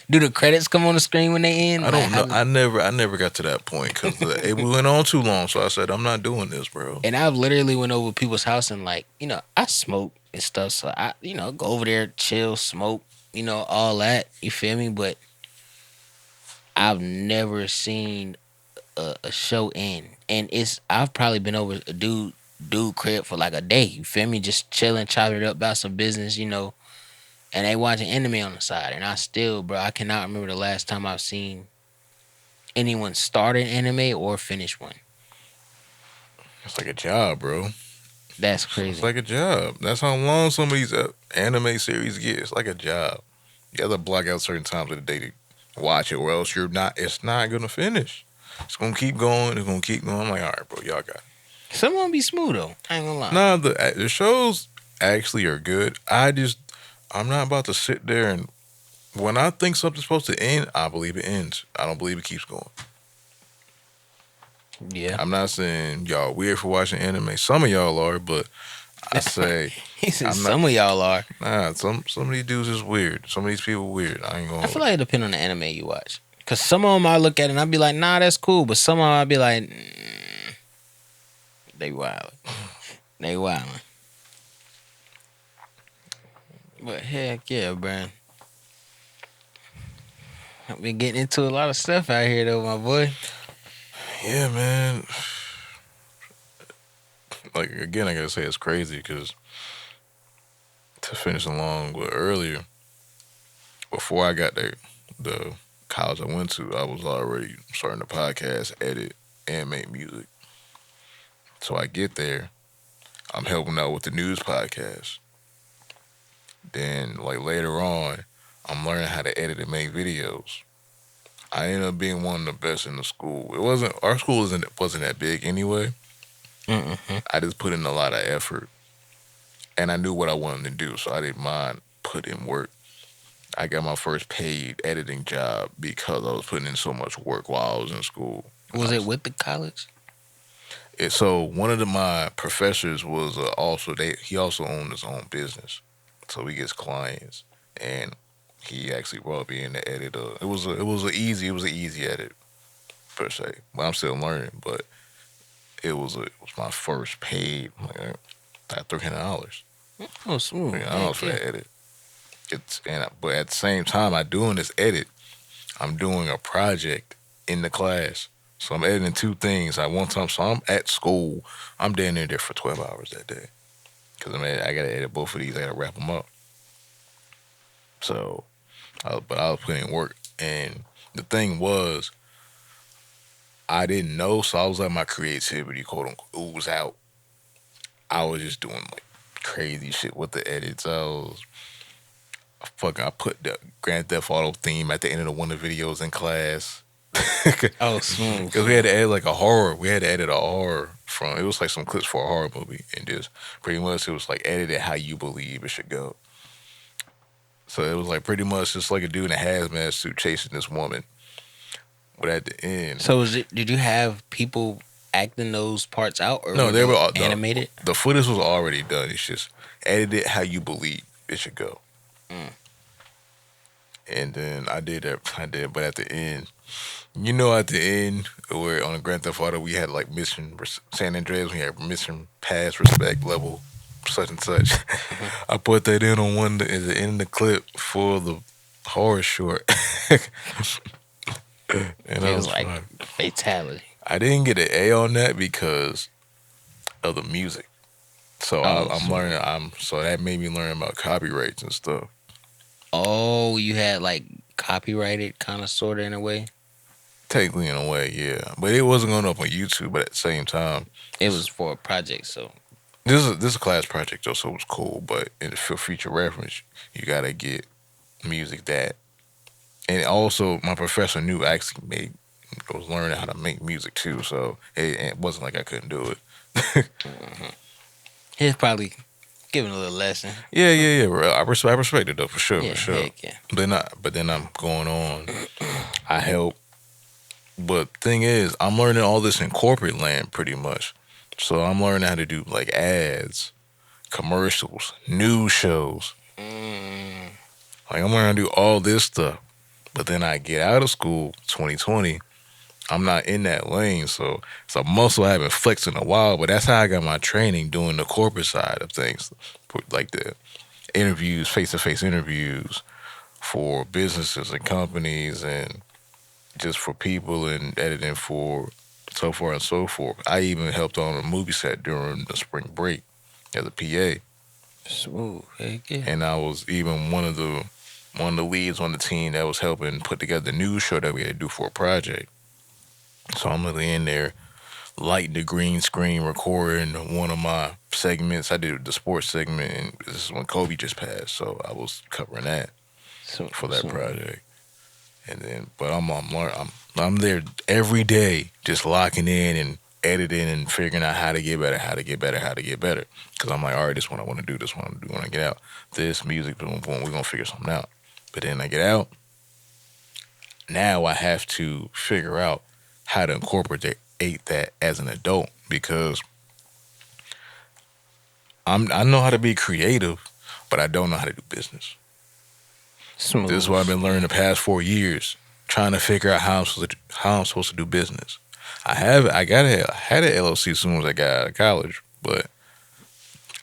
do the credits come on the screen when they end? I Like, don't know. I never got to that point because it went on too long. So I said, I'm not doing this, bro. and I've literally went over people's house and like, I smoke and stuff. So I, go over there, chill, smoke, all that. You feel me? But I've never seen a show end. And I've probably been over a dude dude crib for like a day. You feel me? Just chilling, chopping it up about some business, and they watching anime on the side. And I still, bro, I cannot remember the last time I've seen anyone start an anime or finish one. It's like a job, bro. That's It's crazy. like a job. That's how long some of these anime series get. It's like a job. You have to block out certain times of the day to watch it, or else you're not. It's not gonna finish. It's gonna keep going. It's gonna keep going. I'm like, all right, bro, y'all got it. Some of them be smooth though. I ain't gonna lie. Nah, the shows actually are good. I'm not about to sit there and when I think something's supposed to end, I believe it ends. I don't believe it keeps going. Yeah. I'm not saying y'all weird for watching anime. Some of y'all are, but I say He said I'm not. some of y'all are. Nah, some of these dudes is weird. Some of these people weird. I ain't I gonna. feel like it depends on the anime you watch. Cause some of them I look at and I be like, nah, that's cool. But some of them I be like, they wild. They wild. But heck yeah, bro. I've been getting into a lot of stuff out here though, my boy. Yeah, man. Like again, I gotta say it's crazy because to finish along with earlier, before I got the college I went to, I was already starting the podcast, edit, and make music. So I get there, I'm helping out with the news podcast. Then like later on, I'm learning how to edit and make videos. I ended up being one of the best in the school. It wasn't our school wasn't that big anyway. Mm-hmm. I just put in a lot of effort, and I knew what I wanted to do, so I didn't mind putting work. I got my first paid editing job because I was putting in so much work while I was in school. Was it with the college? So one of my professors was he also owned his own business, so he gets clients, and he actually brought me in to edit. It was an easy edit per se. But I'm still learning, but it was my first paid like $300. Oh, smooth. $300 Heck for yeah. that edit. But at the same time I doing this edit, I'm doing a project in the class. So I'm editing two things at one time. So I'm at school. I'm down there for 12 hours that day. Because I got to edit both of these. I got to wrap them up. So, but I was putting in work. And the thing was, I didn't know. So I was letting my creativity, quote unquote, ooze out. I was just doing like crazy shit with the edits. I put the Grand Theft Auto theme at the end of one of the videos in class. Oh, smooth. Because we had to edit like a horror. We had to edit a horror it was like some clips for a horror movie. And just pretty much it was like edited how you believe it should go. So it was like pretty much just like a dude in a hazmat suit chasing this woman. But at the end. So did you have people acting those parts out or No, were they they were animated? the footage was already done. It's just edited how you believe it should go. Mm. And then I did that. But at the end, at the end, where on the Grand Theft Auto, we had like mission San Andreas, we had mission pass respect level such and such. Mhm. I put that in on one at the end of the clip for the horror short, and that It was was like fun. fatality. I didn't get an A on that because of the music. So Oh, I'm smooth. learning. So that made me learn about copyrights and stuff. Oh, you had like copyrighted kind of sort of in a way. Technically, in a way, yeah, but it wasn't going up on YouTube. But at the same time, It was for a project, so this is a class project though, so it was cool. But for future reference, you gotta get music that, and also my professor knew I actually was learning how to make music too. So it wasn't like I couldn't do it. mhm. He's probably giving a little lesson. Yeah. Bro. I respect it though for sure, Yeah, for sure. heck yeah. But then I'm going on. I help. But thing is, I'm learning all this in corporate land pretty much. So I'm learning how to do like ads, commercials, news shows. Mm. Like I'm learning how to do all this stuff. But then I get out of school, 2020. I'm not in that lane, so it's a muscle I haven't flexed in a while. But that's how I got my training doing the corporate side of things, like the interviews, face-to-face interviews for businesses and companies, and just for people, and editing for so far and so forth. I even helped on a movie set during the spring break as a PA, Smooth. Heck yeah. and I was even one of the leads on the team that was helping put together the news show that we had to do for a project. So I'm really in there lighting the green screen, recording one of my segments. I did the sports segment, and this is when Kobe just passed, so I was covering that So, for that so project. And then, but I'm there every day, just locking in and editing and figuring out how to get better, how to get better, how to get better. Because I'm like, all right, this is what I want to do. This is what I want to do when I get out. This music, boom, boom, we're gonna figure something out. But then I get out. Now I have to figure out how to incorporate that as an adult because I know how to be creative, but I don't know how to do business. This is smooth. what I've been learning the past 4 years, trying to figure out how I'm supposed to do business. I had an LLC as soon as I got out of college, but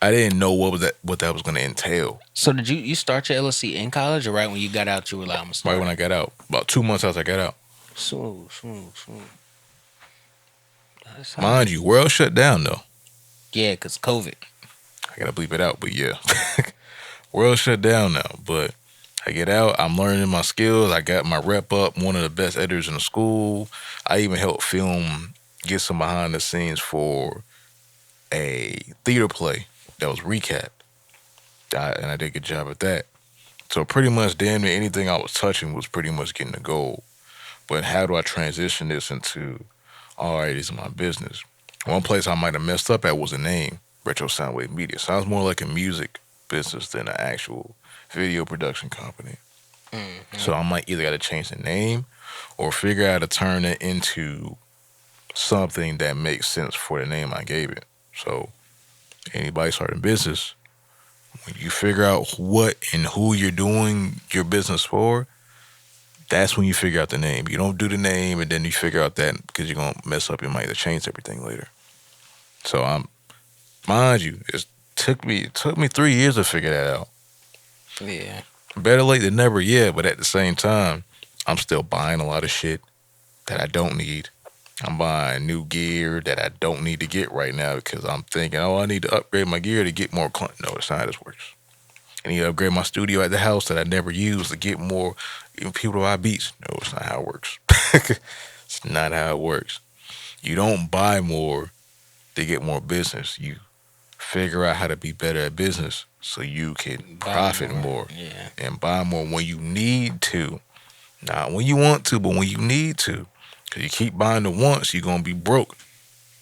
I didn't know what that was going to entail. So did you start your LLC in college or right when you got out you were like I'm gonna Right start when it? I got out, about 2 months after I got out, Smooth, smooth, smooth. That's hot. mind you, world shut down though. Yeah, cause COVID. I gotta bleep it out, but yeah, world shut down now. But I get out, I'm learning my skills. I got my rep up, one of the best editors in the school. I even helped film, get some behind the scenes for a theater play that was recapped. And I did a good job at that. So pretty much damn near anything I was touching was pretty much getting a goal. But how do I transition this into, all right, this is my business? One place I might have messed up at was a name, Retro Soundwave Media. Sounds more like a music business than an actual video production company. Hmm. So I might either got to change the name or figure out how to turn it into something that makes sense for the name I gave it. So anybody starting business, when you figure out what and who you're doing your business for, that's when you figure out the name. You don't do the name and then you figure out that because you're gonna mess up. You might have changed everything later. So mind you, it took me 3 years to figure that out. Yeah. Better late than never, yeah. But at the same time, I'm still buying a lot of shit that I don't need. I'm buying new gear that I don't need to get right now because I'm thinking, oh, I need to upgrade my gear to get more. No, it's not how this works. I need to upgrade my studio at the house that I never use to get more even people to buy beats. No, it's not how it works. It's not how it works. You don't buy more to get more business. You figure out how to be better at business so you can Buy profit more. more Yeah. and buy more when you need to. Not when you want to, but when you need to. Because you keep buying it once, you're going to be broke.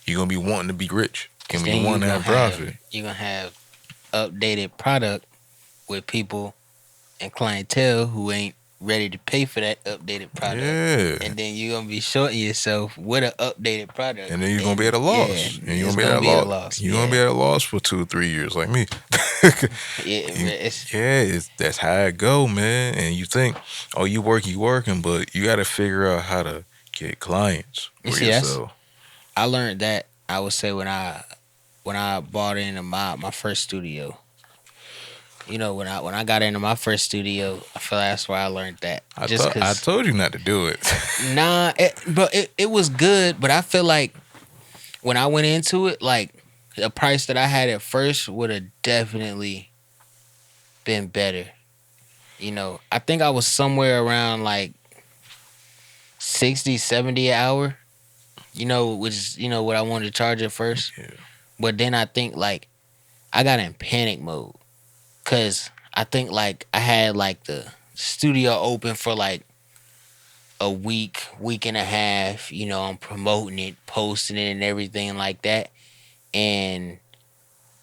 You're going to be wanting to be rich. You're Cause going to then be wanting to have profit. you gonna have updated product with people and clientele who ain't ready to pay for that updated product. Yeah. And then you're gonna be shorting yourself with an updated product. And then you're gonna be at And a yeah, loss. And you're it's gonna be at gonna a be a loss. loss. You're gonna be Yeah. at a loss for 2 or 3 years, like me. Yeah, You- it's that's how it go, man. And you think, oh, you working, but you got to figure out how to get clients you for see that's yourself. I learned that I would say when I bought into my first studio. You know, when I got into my first studio, I feel like that's where I learned that. Just I cause told you not to do it. it was good, but I feel like when I went into it, like the price that I had at first would have definitely been better. You know, I think I was somewhere around like 60, 70 an hour, you know, which is, you know, what I wanted to charge at first. Yeah. But then I think like I got in panic mode because I think like I had like the studio open for like a week, week and a half. You know, I'm promoting it, posting it, and everything like that. And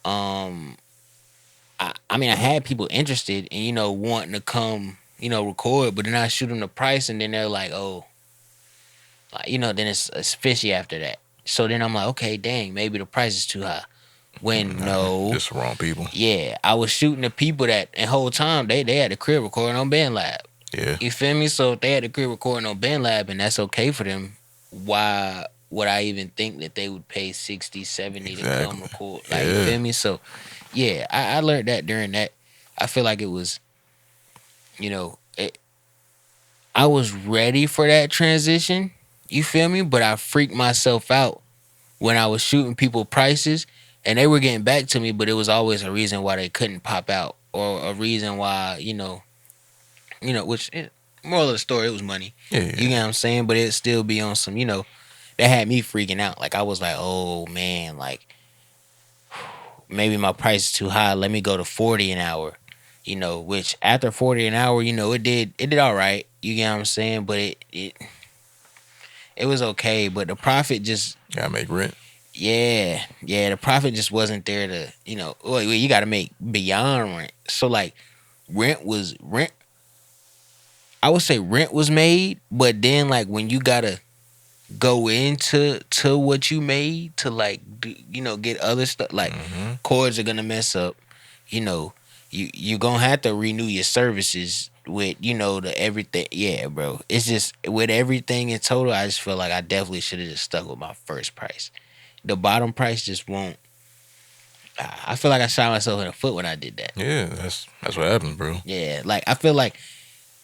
um, I mean, I had people interested and you know wanting to come, you know, record, but then I shoot them the price, and then they're like, oh, like you know, then it's fishy after that. So then I'm like, okay, dang, maybe the price is too high. When Nah, no, just the wrong people. yeah, I was shooting the people that and whole time they had the crib recording on BandLab. Yeah. You feel me? So if they had the crib recording on BandLab and that's okay for them, why would I even think that they would pay 60, 70 to come Exactly. record? Like you Yeah. feel me? So yeah, I learned that during that. I feel like it was, you know, I was ready for that transition, You feel me? But I freaked myself out when I was shooting people prices, and they were getting back to me, but it was always a reason why they couldn't pop out, or a reason why, which moral of the story, it was money. Yeah, You yeah. get what I'm saying? But it'd still be on some, that had me freaking out. Like I was like, oh man, like maybe my price is too high. Let me go to 40 an hour. Which after 40 an hour, it did all right. You get what I'm saying? But it was okay. But the profit just, Gotta make rent. yeah, the profit just wasn't there to, well, you got to make beyond rent. So like rent. I would say rent was made, but then like when you gotta go into what you made to like get other stuff, like Hmm. cords are gonna mess up. You know, you gonna have to renew your services with the everything. Yeah, bro. It's just with everything in total. I just feel like I definitely should have just stuck with my first price. The bottom price just won't. I feel like I shot myself in the foot when I did that. Yeah, that's what happens, bro. Yeah, like I feel like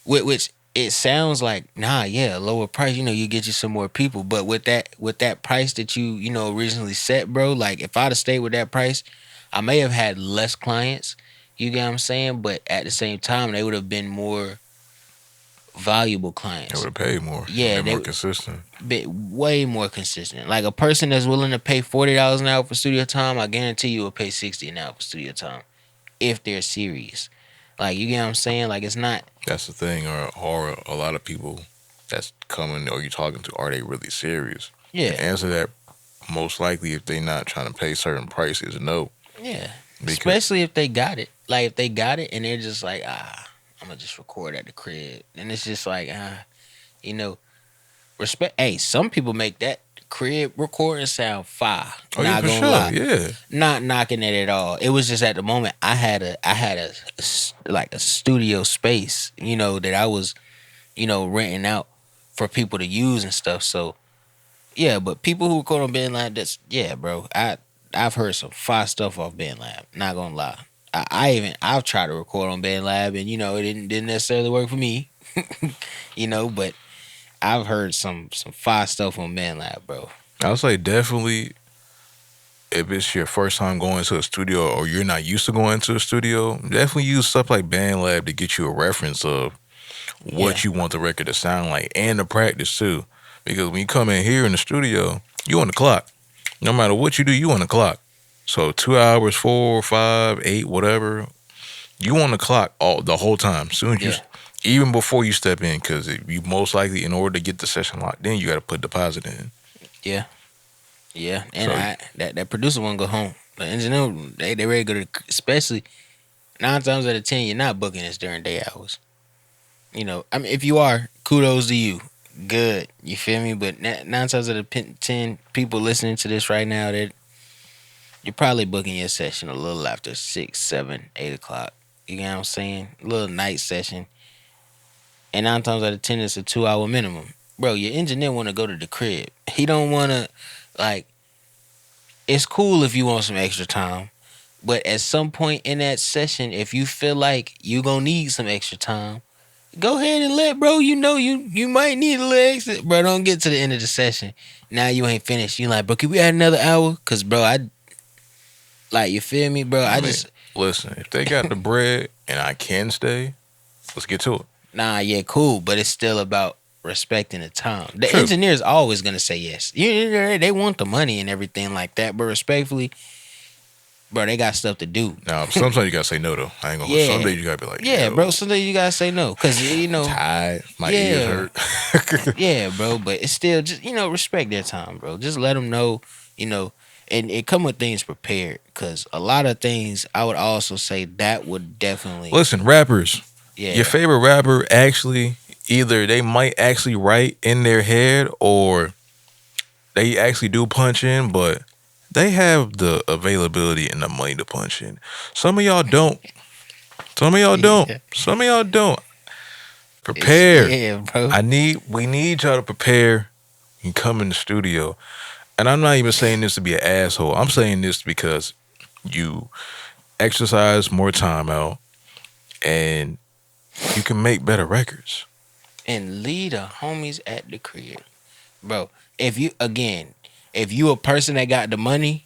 which it sounds like yeah, lower price, you get you some more people, but with that price that you originally set, bro, like if I'd have stayed with that price, I may have had less clients, you get what I'm saying, but at the same time they would have been more valuable They would clients. have paid more. Yeah, Been they more consistent. been way more consistent. Like a person that's willing to pay $40 an hour for studio time, I guarantee you will pay 60 an hour for studio time if they're serious. Like you get what I'm saying? Like it's not. That's the thing. Or a lot of people that's coming or you talking to, are they really serious? The Yeah. answer to that, most likely, if they not trying to pay certain prices, no. Yeah. Because Especially if they got it. Like if they got it and they're just like, I'm gonna just record at the crib. And it's just like, you know, respect. Hey, some people make that crib recording sound fire. oh yeah, Not for gonna sure, lie. yeah. Not knocking it at all. It was just at the moment like a studio space, that I was, renting out for people to use and stuff. So yeah, but people who record on BandLab, that's yeah, bro. I've heard some fire stuff off BandLab. Not gonna lie. I've tried to record on BandLab and it didn't necessarily work for me. But I've heard some fire stuff on BandLab, bro. I would say definitely if it's your first time going to a studio or you're not used to going to a studio, definitely use stuff like BandLab to get you a reference of Yeah, what you want the record to sound like and to practice too. Because when you come in here in the studio, you on the clock. No matter what you do, you on the clock. So 2 hours, 4, 5, 8, whatever, you on the clock all the whole time. Soon as you, yeah, even before you step in, because you most likely, in order to get the session locked in, you got to put deposit in. yeah, yeah. And So that producer won't go home. The engineer, they ready to go to, especially 9 times out of 10, you're not booking this during day hours. I mean, if you are, kudos to you. Good, you feel me? But 9 times out of 10, people listening to this right now, that you're probably booking your session a little after 6, 7, 8 o'clock. You know what I'm saying? A little night session, and 9 times out of 10, it's a 2 hour minimum. Bro, your engineer want to go to the crib. He don't want to like. It's cool if you want some extra time, but at some point in that session, if you feel like you gonna need some extra time, go ahead and let bro you might need a little extra. Bro, don't get to the end of the session. Now you ain't finished. You like, bro, can we add another hour? Cause bro, I like you feel me, bro. I I mean, just listen, if they got the bread and I can stay, let's get to it. yeah, cool. But it's still about respecting the time. The True. engineer's always gonna say yes. They want the money and everything like that, but respectfully, bro, they got stuff to do. Now, sometimes you gotta say no though. I ain't gonna. Yeah. Some days you gotta be like, Yeah, yo, bro. Sometimes you gotta say no, cause tired, my yeah, ears hurt. yeah, bro. But it's still just respect their time, bro. Just let them know, and it come with things prepared, cause a lot of things I would also say that would definitely Listen, rappers, yeah your favorite rapper actually either they might actually write in their head or they actually do punch in, but they have the availability and the money to punch in. Some of y'all don't. Some of y'all don't. yeah Some of y'all don't. it's Prepare. yeah, bro. We need y'all to prepare and come in the studio. And I'm not even saying this to be an asshole. I'm saying this because you exercise more time out and you can make better records. And leave the homies at the crib. bro. If you again, if you a person that got the money,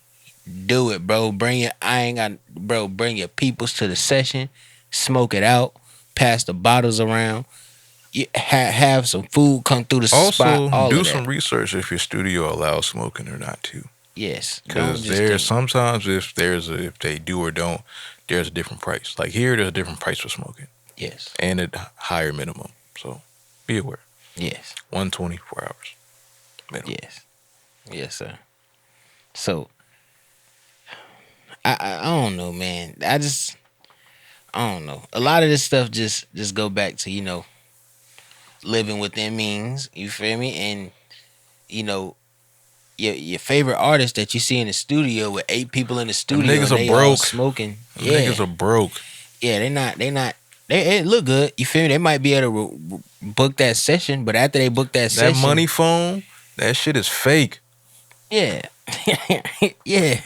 do it, bro. Bring your I ain't got bro. Bring your peoples to the session, smoke it out, pass the bottles around. You have some food come through the spot. Also, All do of that. some research if your studio allows smoking or not too. Yes. Don't Because just there's think. sometimes if they do or don't, there's a different price. Like here, there's a different price for smoking Yes. and a higher minimum. So be aware. Yes. 124 hours minimum. Yes. Yes, sir. So I don't know, man. I don't know. A lot of this stuff just go back to living within means. You feel me? And you know your favorite artist that you see in the studio with 8 people in the Them studio niggas and are they all broke. smoking. Them niggas Yeah, are broke. yeah. They look good. You feel me? They might be able to book that session, but after they book that That session, money phone, that shit is fake. yeah, yeah.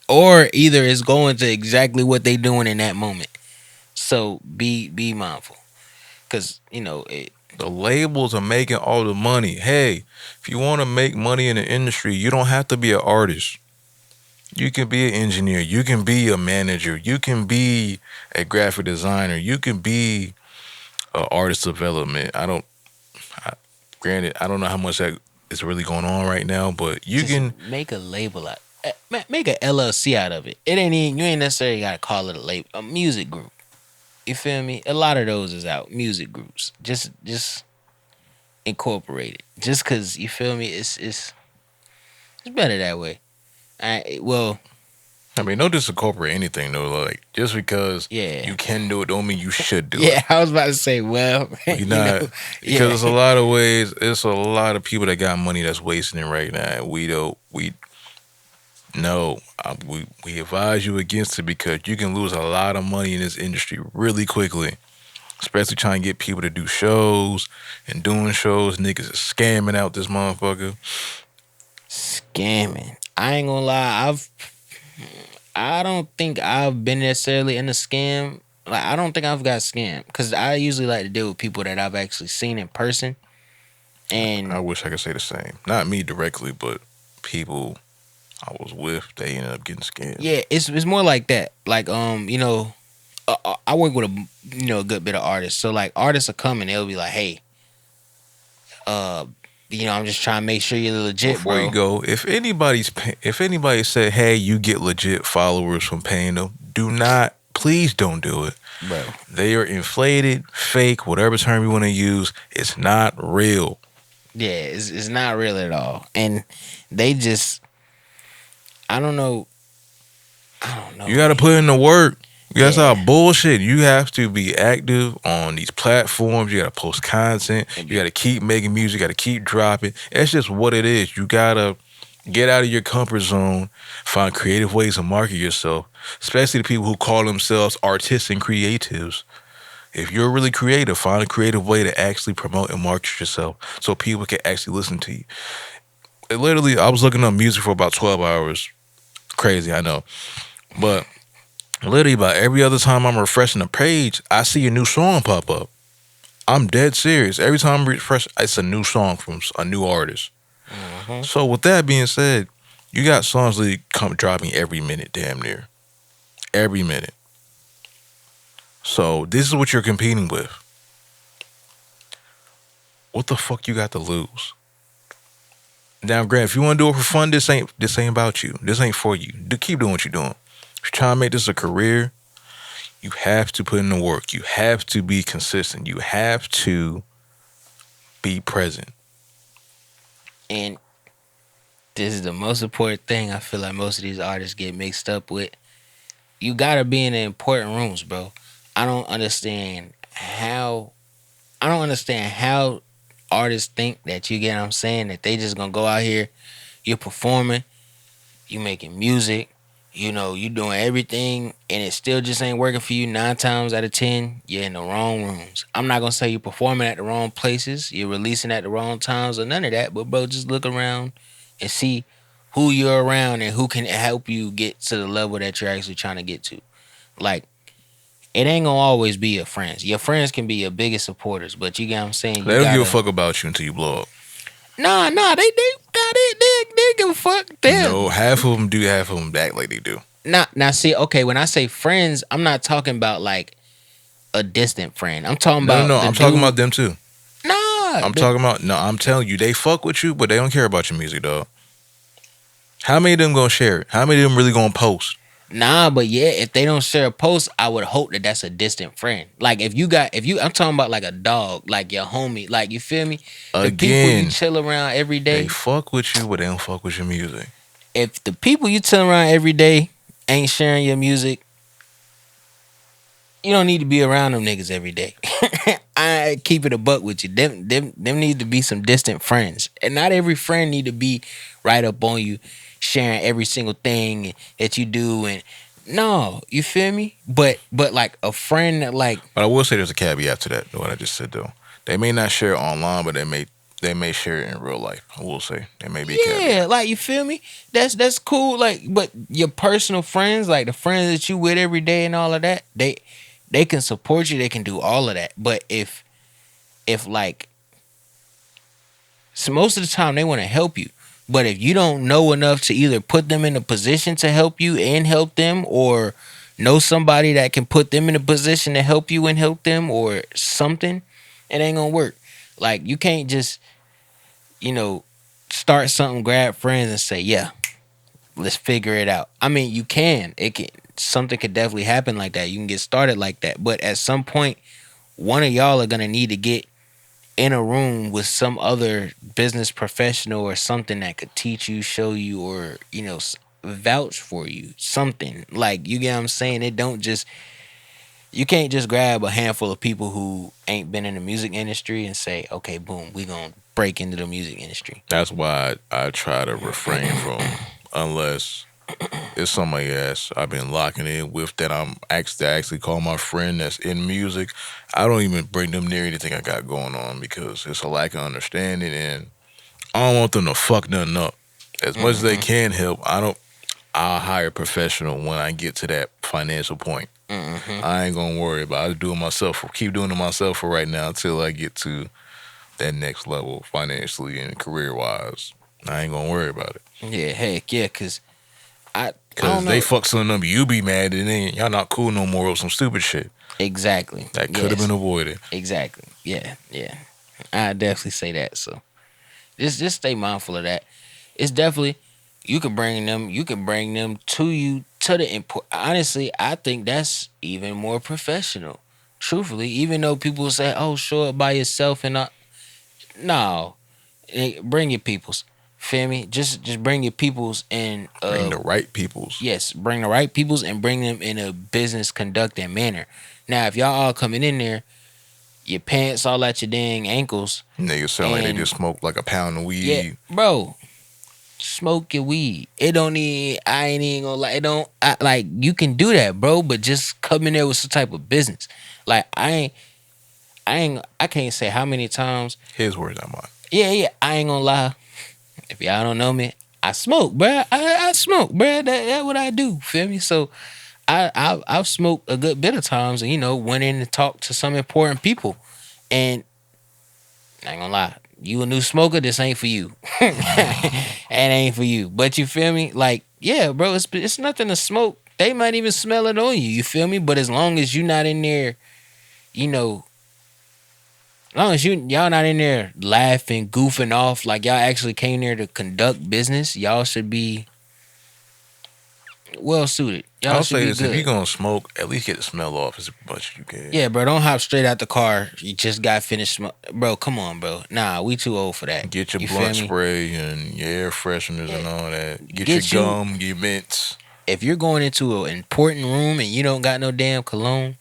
Or either it's going to exactly what they doing in that moment. So be mindful, cause The labels are making all the money. Hey, if you want to make money in the industry, you don't have to be an artist. You can be an engineer. You can be a manager. You can be a graphic designer. You can be an artist development. Granted, I don't know how much that is really going on right now, but you just can. make a label out, make a LLC out of it. It ain't even, you ain't necessarily gotta call it a label, a music group. You feel me? A lot of those is out. Music groups. Just incorporate it. Just cause you feel me, it's better that way. Well, I mean, don't just incorporate anything though. Like just because yeah. you can do it, don't mean you should do it. Yeah, I was about to say, well, We not because yeah. there's a lot of ways. It's a lot of people that got money that's wasting it right now. And we don't. We no. We advise you against it because you can lose a lot of money in this industry really quickly. Especially trying to get people to do shows and doing shows. Niggas is scamming out this motherfucker. Scamming. I ain't gonna lie, I don't think I've been necessarily in a scam. Like I don't think I've got scammed because I usually like to deal with people that I've actually seen in person. I And wish I could say the same. Not me directly, but people I was with, they ended up getting scammed. yeah, it's more like that. Like I work with a good bit of artists. So like artists will come and they'll be like, hey, uh, I'm just trying to make sure you're legit, Before you bro. go, if anybody said, "Hey, you get legit followers from paying them," do not, please don't do it. Bro. They are inflated, fake, whatever term you want to use. It's not real. Yeah, it's not real at all. And they just I don't know. I don't know, You got to man. put in the work. That's all Yeah. bullshit. You have to be active on these platforms. You got to post content. You got to keep making music. You got to keep dropping. It's just what it is. You got to get out of your comfort zone, find creative ways to market yourself, especially the people who call themselves artists and creatives. If you're really creative, find a creative way to actually promote and market yourself so people can actually listen to you. Literally, I was looking up music for about 12 hours. Crazy, I know. But literally, about every other time I'm refreshing the page, I see a new song pop up. I'm dead serious. Every time I refresh, it's a new song from a new artist. Mhm. So with that being said, you got songs that come dropping every minute, damn near. Every minute. So this is what you're competing with. What the fuck you got to lose? Now, Grant, if you want to do it for fun, this ain't about you. This ain't for you. Keep doing what you're doing. If you're trying to make this a career, you have to put in the work. You have to be consistent. You have to be present. And this is the most important thing I feel like most of these artists get mixed up with. You gotta be in the important rooms, bro. I don't understand how artists think that you get what I'm saying, that they just gonna go out here, you're performing, you making music, you doing everything, and it still just ain't working for you 9 times out of 10. You're in the wrong rooms. I'm not gonna say you're performing at the wrong places, you're releasing at the wrong times or none of that, but bro, just look around and see who you're around and who can help you get to the level that you're actually trying to get to. Like, it ain't gonna always be your friends. Your friends can be your biggest supporters, but you get what I'm saying? They You don't give a gotta fuck about you until you blow up. They give a fuck. No, half of them do, half of them act like they do. Now, see, okay, when I say friends, I'm not talking about like a distant friend. I'm talking No, no, about no. the I'm talking about dude. them too. Nah, I'm talking about no. I'm telling you, they fuck with you, but they don't care about your music, dog. How many of them gonna share it? How many of them really gonna post? nah, but yeah, if they don't share a post, I would hope that that's a distant friend. Like I'm talking about like a dog, like your homie, like you feel me? The people you Again, chill around every they day. fuck with you, but they don't fuck with your music. If the people you chill around every day ain't sharing your music, you don't need to be around them niggas every day. I keep it a buck with you. Them need to be some distant friends, and not every friend need to be right up on you, sharing every single thing that you do. And no, you feel me? But like a friend that like But I will say there's a caveat to that. What I just said though, they may not share it online, but they may share it in real life. I will say there may be a yeah, caveat. like you feel me? That's cool. Like, but your personal friends, like the friends that you with every day and all of that, they can support you. They can do all of that. But if like so most of the time they want to help you, but if you don't know enough to either put them in a position to help you and help them, or know somebody that can put them in a position to help you and help them, or something, it ain't gonna work. Like you can't just you know start something, grab friends, and say yeah, let's figure it out. I mean, you can. It can. Something could definitely happen like that. You can get started like that, but at some point, one of y'all are gonna need to get in a room with some other business professional or something that could teach you, show you, or vouch for you. Something like you get what I'm saying. It don't just you can't just grab a handful of people who ain't been in the music industry and say, okay, boom, we gonna break into the music industry. That's why I try to refrain from unless it's somebody else I've been locking in with that I actually call my friend that's in music. I don't even bring them near anything I got going on because it's a lack of understanding and I don't want them to fuck nothing up. As much as they Mm-hmm. can help, I don't. I'll hire a professional when I get to that financial point. Mm-hmm. I ain't gonna worry about it. I'll do it myself. Keep doing it myself for right now until I get to that next level financially and career wise. I ain't gonna worry about it. Yeah, heck yeah, cause I don't Cause they know fuck something up, you be mad and then y'all not cool no more with some stupid shit exactly. that could have Yes, been avoided. exactly. Yeah, yeah. I definitely say that. So just stay mindful of that. It's definitely you can bring them to you to the import. Honestly, I think that's even more professional. Truthfully, even though people say, "Oh, show up by yourself," and no, bring your peoples. Feel me? Just bring your peoples and Bring the right peoples. yes, bring the right peoples and bring them in a business conducting manner. Now, if y'all all coming in there, your pants all at your dang ankles, Niggas sound like they and just smoked like a pound of yeah, weed. bro, smoke your weed. It don't need. I ain't even gonna lie. It don't. Like you can do that, bro. But just come in there with some type of business. Like I can't say how many times. His words, not mine. Yeah, yeah. I ain't gonna lie. If y'all don't know me, I smoke, bro. I smoke, bro. That what I do. Feel me? So I've smoked a good bit of times, and went in and talked to some important people, and I ain't gonna lie. You a new smoker, this ain't for you. It ain't for you. But you feel me? Like, yeah, bro, it's nothing to smoke. They might even smell it on you. You feel me? But as long as you not in there, you know, as long as y'all not in there laughing, goofing off, like y'all actually came there to conduct business, y'all should be well suited. Y'all I'll should say be this: if you good. gonna smoke, at least get the smell off as much as you can. Yeah, bro, don't hop straight out the car. You just got finished bro, come on, bro. Nah, we too old for that. Get your You feel blunt me? spray and your air fresheners Yeah. and all that. Get Get your you gum, your mints. if you're going into an important room and you don't got no damn cologne,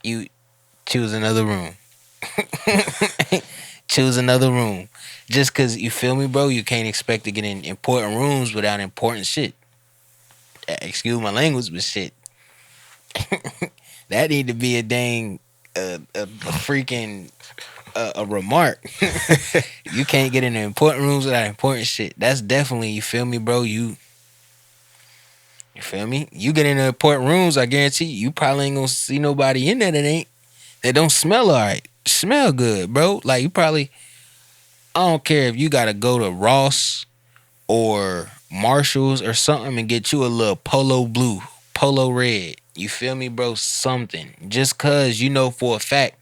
you choose another room. Choose another room. Just cause you feel me, bro, you can't expect to get in important rooms without important shit. Excuse my language, but shit. That need to be a dang a freaking a remark. You can't get in the important rooms without important shit. That's definitely you feel me, bro. You feel me? You get in the important rooms, I guarantee you probably ain't gonna see nobody in there that don't smell all right. smell good, bro. Like you probably, I don't care if you gotta go to Ross or Marshalls or something and get you a little polo blue, polo red. You feel me, bro? Something. Just cause you know for a fact,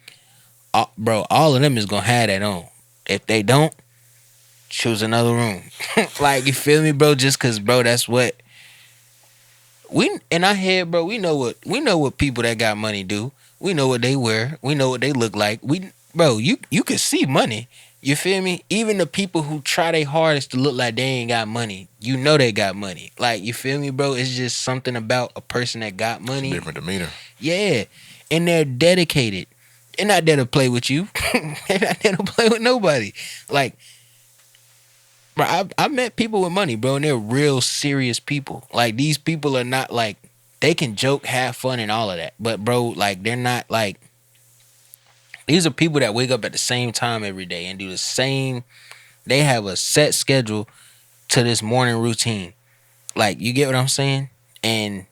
bro, all of them is gonna have that on. If they don't, choose another room. Like you feel me, bro? Just cause, bro, that's what we in our head, bro. We know what people that got money do. We know what they wear. We know what they look like. Bro, you can see money. You feel me? Even the people who try their hardest to look like they ain't got money, you know they got money. Like you feel me, bro? It's just something about a person that got It's a money. different demeanor. Yeah, and they're dedicated. They're not there to play with you. They're not there to play with nobody. Like, bro, I met people with money, bro, and they're real serious people. Like these people are not like they can joke, have fun, and all of that. But bro, like they're not like these are people that wake up at the same time every day and do the same. They have a set schedule to this morning routine. Like you get what I'm saying? And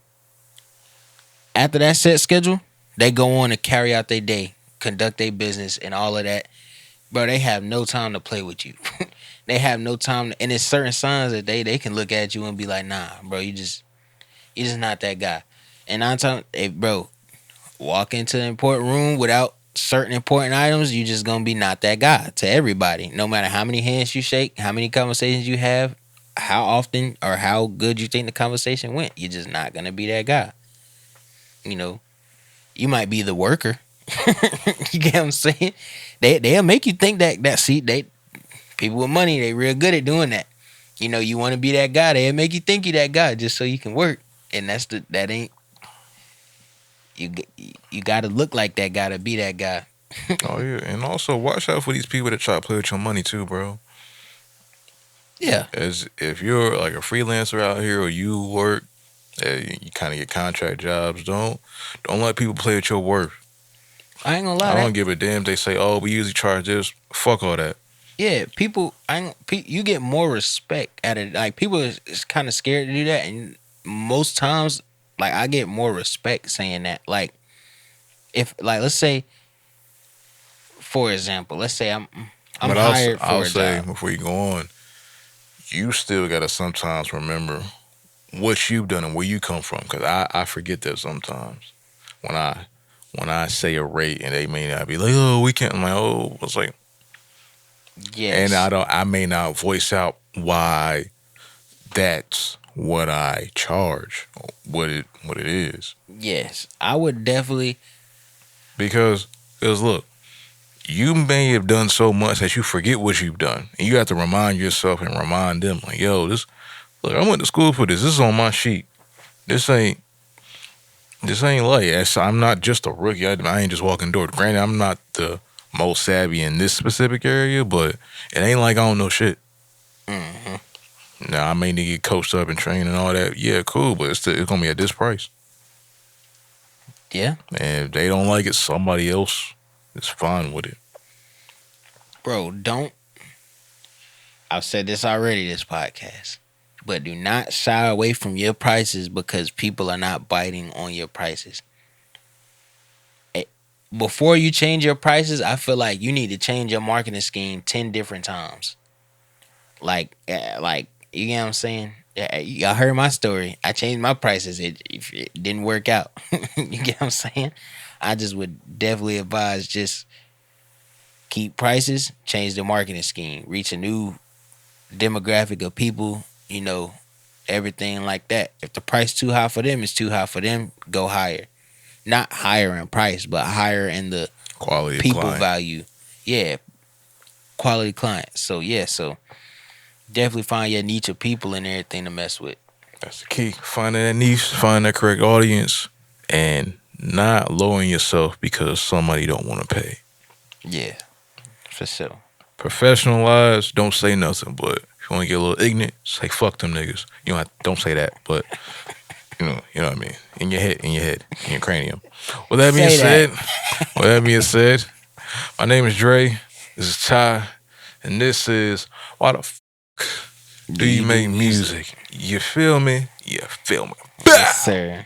after that set schedule, they go on to carry out their day, conduct their business, and all of that. Bro, they have no time to play with you. They have no time, and it's certain signs that they can look at you and be like, nah, bro, you just not that guy. And I'm telling, hey, bro, walk into the important room without certain important items, you just gonna be not that guy to everybody. No matter how many hands you shake, how many conversations you have, how often or how good you think the conversation went, you're just not gonna be that guy. You know, you might be the worker. You get what I'm saying? They'll make you think that see they people with money they real good at doing that. You know, you want to be that guy. They'll make you think you that guy just so you can work. And that ain't you. You got to look like that guy to be that guy. Oh yeah, and also watch out for these people that try to play with your money too, bro. Yeah, As if you're like a freelancer out here or you work, you kind of get contract jobs. Don't let people play with your worth. I ain't gonna lie. I don't give a damn. They say, oh, we usually charge this. Fuck all that. Yeah, people. You get more respect at it. Like people is kind of scared to do that, and most times, like I get more respect saying that. Like if like let's say, for example, let's say I'm But hired I'll for a say job. before you go on, you still gotta sometimes remember what you've done and where you come from. Cause I forget that sometimes when I say a rate and they may not be like, oh, we can't. I'm like, oh, it's like, and Yes, I may not voice out why that's what I charge, what it is, yes, I would definitely. because look, you may have done so much that you forget what you've done, and you have to remind yourself and remind them like, yo, this look, I went to school for this. This is on my sheet. This ain't This ain't like I'm not just a rookie. I ain't just walking the door. Granted, I'm not the most savvy in this specific area, but it ain't like I don't know shit. Hmm. Now I may need to get coached up and trained and all that. Yeah, cool, but it's gonna be at this price. Yeah, And if they don't like it, somebody else is fine with it. bro, don't. I've said this already. This podcast. But do not shy away from your prices because people are not biting on your prices. Eh, Before you change your prices, I feel like you need to change your marketing scheme 10 different times. Like you know what I'm saying? Y'all heard my story. I changed my prices. It didn't work out. You get what I'm saying? I just would definitely advise just keep prices, change the marketing scheme, reach a new demographic of people, everything like that. If the price too high for them, it's too high for them, go higher. Not higher in price, but higher in the Quality of people client. value. Yeah, quality clients. So yeah, so definitely find your niche of people and everything to mess with. That's the key. Finding that niche, find that correct audience, and not lowering yourself because somebody don't want to pay. Yeah, for sure. Professionalize, don't say nothing. But if you want to get a little ignorant, say fuck them niggas. Don't say that, but you know what I mean. In your cranium. With that being Say that. said, with that being said, my name is Dre. This is Ty, and this is why the do you make music? You feel me? You feel me? Yes, sir.